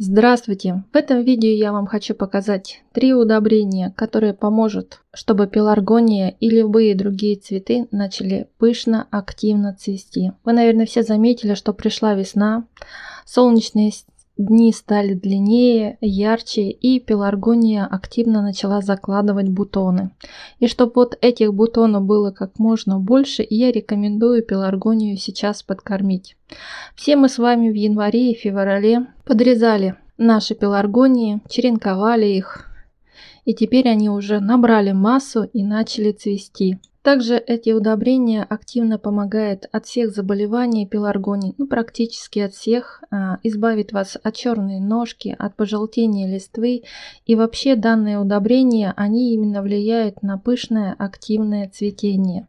Здравствуйте! В этом видео я вам хочу показать 3 удобрения, которые поможет, чтобы пеларгония и любые другие цветы начали пышно, активно цвести. Вы, наверное, все заметили, что пришла весна, солнечные дни стали длиннее, ярче, и пеларгония активно начала закладывать бутоны. И чтобы вот этих бутонов было как можно больше, я рекомендую пеларгонию сейчас подкормить. Все мы с вами в январе и феврале подрезали наши пеларгонии, черенковали их, и теперь они уже набрали массу и начали цвести. Также эти удобрения активно помогают от всех заболеваний пеларгоний, практически от всех, избавит вас от черной ножки, от пожелтения листвы. И вообще данные удобрения, они именно влияют на пышное активное цветение.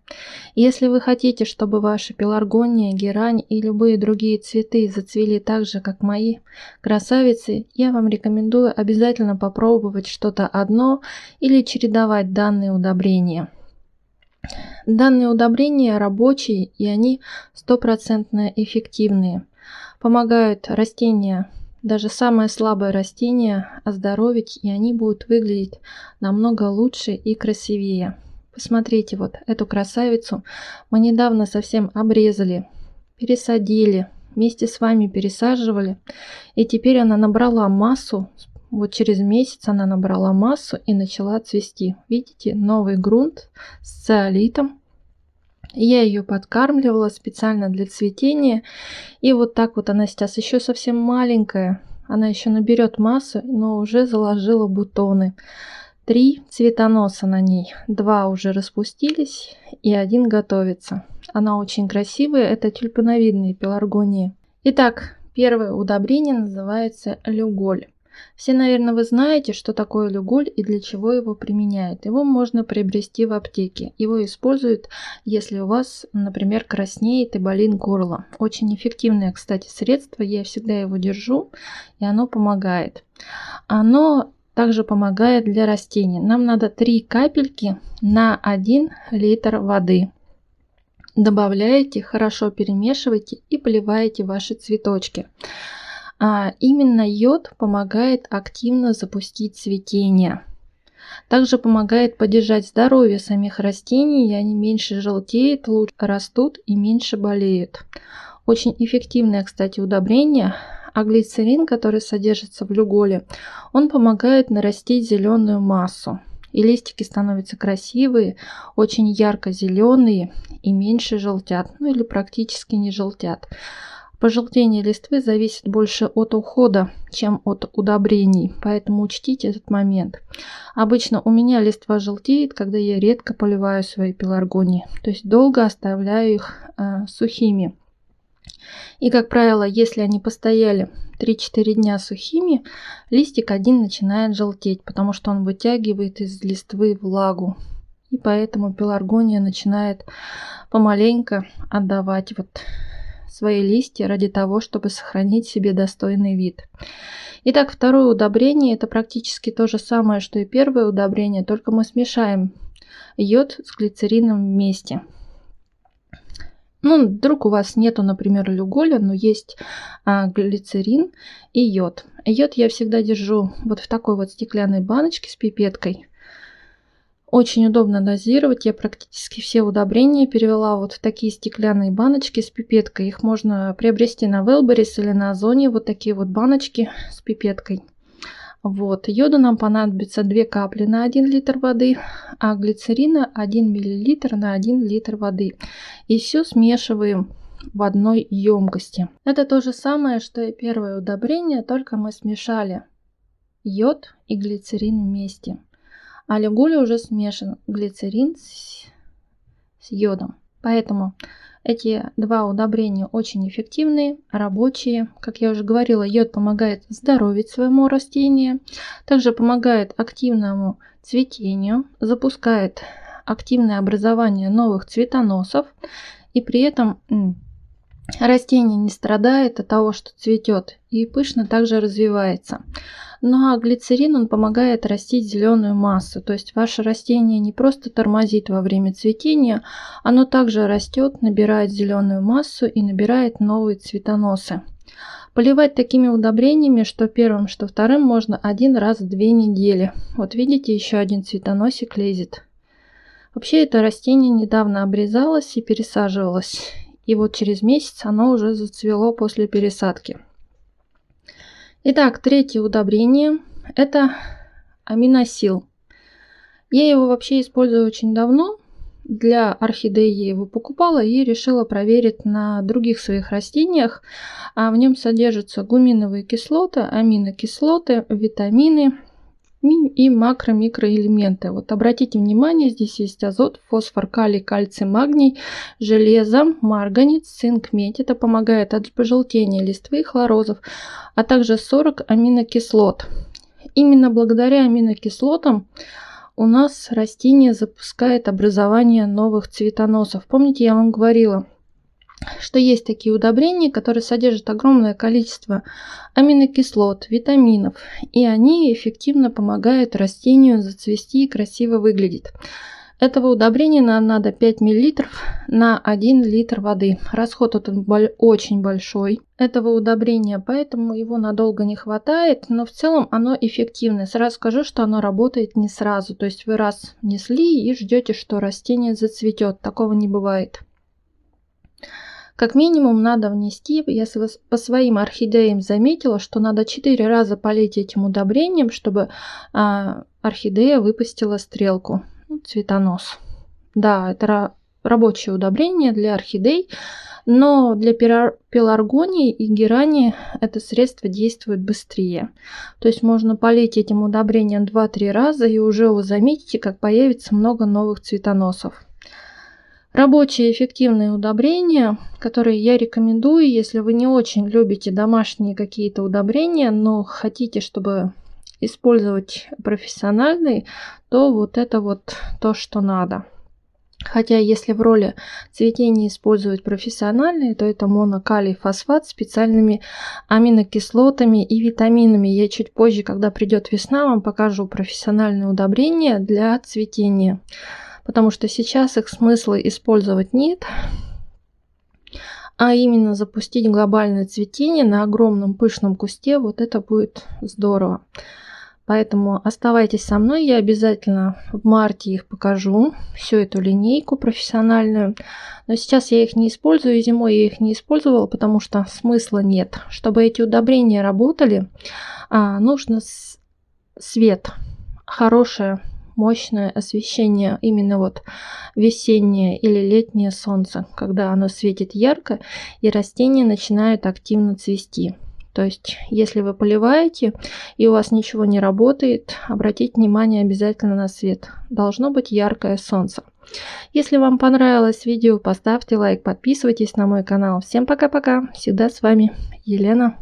Если вы хотите, чтобы ваши пеларгония, герань и любые другие цветы зацвели так же, как мои красавицы, я вам рекомендую обязательно попробовать что-то одно или чередовать данные удобрения. Данные удобрения рабочие, и они стопроцентно эффективные. Помогают растения, даже самое слабое растение, оздоровить, и они будут выглядеть намного лучше и красивее. Посмотрите, вот эту красавицу мы недавно совсем обрезали, пересадили, вместе с вами пересаживали, и теперь она набрала массу. Вот через месяц она набрала массу и начала цвести. Видите, новый грунт с циолитом. Я ее подкармливала специально для цветения. И вот так вот она сейчас еще совсем маленькая. Она еще наберет массу, но уже заложила бутоны. 3 цветоноса на ней. 2 уже распустились и 1 готовится. Она очень красивая. Это тюльпановидные пеларгонии. Итак, первое удобрение называется люголь. Все, наверное, вы знаете, что такое люголь и для чего его применяют. Его можно приобрести в аптеке. Его используют, если у вас, например, краснеет и болит горло. Очень эффективное, кстати, средство. Я всегда его держу, и оно помогает. Оно также помогает для растений. Нам надо 3 капельки на 1 литр воды. Добавляете, хорошо перемешиваете и поливаете ваши цветочки. Именно йод помогает активно запустить цветение. Также помогает поддержать здоровье самих растений, и они меньше желтеют, лучше растут и меньше болеют. Очень эффективное, кстати, удобрение. А глицерин, который содержится в люголе, он помогает нарастить зеленую массу. И листики становятся красивые, очень ярко-зеленые и меньше желтят, или практически не желтят. Пожелтение листвы зависит больше от ухода, чем от удобрений, поэтому учтите этот момент. Обычно у меня листва желтеет, когда я редко поливаю свои пеларгонии, то есть долго оставляю их сухими. И, как правило, если они постояли 3-4 дня сухими, листик один начинает желтеть, потому что он вытягивает из листвы влагу. И поэтому пеларгония начинает помаленько отдавать свои листья ради того, чтобы сохранить себе достойный вид. Итак, второе удобрение — это практически то же самое, что и первое удобрение, только мы смешаем йод с глицерином вместе. Вдруг у вас нету, например, люголя, но есть глицерин и йод. Йод я всегда держу вот в такой вот стеклянной баночке с пипеткой. Очень удобно дозировать. Я практически все удобрения перевела вот в такие стеклянные баночки с пипеткой. Их можно приобрести на Wildberries или на Озоне. Вот такие вот баночки с пипеткой. Йода нам понадобится 2 капли на 1 литр воды, а глицерина 1 мл на 1 литр воды. И все смешиваем в одной емкости. Это то же самое, что и первое удобрение, только мы смешали йод и глицерин вместе. А люголь уже смешан глицерин с йодом. Поэтому эти 2 удобрения очень эффективные, рабочие. Как я уже говорила, йод помогает здоровить своему растению, также помогает активному цветению, запускает активное образование новых цветоносов, и при этом растение не страдает от того, что цветет, и пышно также развивается. Ну а глицерин, он помогает растить зеленую массу. То есть ваше растение не просто тормозит во время цветения, оно также растет, набирает зеленую массу и набирает новые цветоносы. Поливать такими удобрениями, что первым, что вторым, можно один раз в 2 недели. Вот видите, еще один цветоносик лезет. Вообще это растение недавно обрезалось и пересаживалось. И вот через месяц оно уже зацвело после пересадки. Итак, третье удобрение – это аминосил. Я его вообще использую очень давно. Для орхидей я его покупала и решила проверить на других своих растениях. В нем содержатся гуминовые кислоты, аминокислоты, витамины и макро-микроэлементы. Вот обратите внимание, здесь есть азот, фосфор, калий, кальций, магний, железо, марганец, цинк, медь. Это помогает от пожелтения листвы и хлорозов, а также 40 аминокислот. Именно благодаря аминокислотам у нас растение запускает образование новых цветоносов. Помните, я вам говорила, что есть такие удобрения, которые содержат огромное количество аминокислот, витаминов, и они эффективно помогают растению зацвести и красиво выглядеть. Этого удобрения нам надо 5 мл на 1 литр воды. Расход очень большой этого удобрения, поэтому его надолго не хватает, но в целом оно эффективное. Сразу скажу, что оно работает не сразу, то есть вы раз внесли и ждете, что растение зацветет. Такого не бывает. Как минимум надо внести, я по своим орхидеям заметила, что надо 4 раза полить этим удобрением, чтобы орхидея выпустила стрелку, цветонос. Да, это рабочее удобрение для орхидей, но для пеларгонии и герани это средство действует быстрее. То есть можно полить этим удобрением 2-3 раза, и уже вы заметите, как появится много новых цветоносов. Рабочие эффективные удобрения, которые я рекомендую, если вы не очень любите домашние какие-то удобрения, но хотите, чтобы использовать профессиональные, то вот это вот то, что надо. Хотя если в роли цветения использовать профессиональные, то это монокалий фосфат с специальными аминокислотами и витаминами. Я чуть позже, когда придет весна, вам покажу профессиональные удобрения для цветения. Потому что сейчас их смысла использовать нет, а именно запустить глобальное цветение на огромном пышном кусте, вот это будет здорово. Поэтому оставайтесь со мной, я обязательно в марте их покажу, всю эту линейку профессиональную. Но сейчас я их не использую, и зимой я их не использовала, потому что смысла нет. Чтобы эти удобрения работали, нужно свет, хорошее, мощное освещение, именно вот весеннее или летнее солнце, когда оно светит ярко и растения начинают активно цвести. То есть, если вы поливаете и у вас ничего не работает, обратите внимание обязательно на свет. Должно быть яркое солнце. Если вам понравилось видео, поставьте лайк, подписывайтесь на мой канал. Всем пока-пока. Всегда с вами Елена.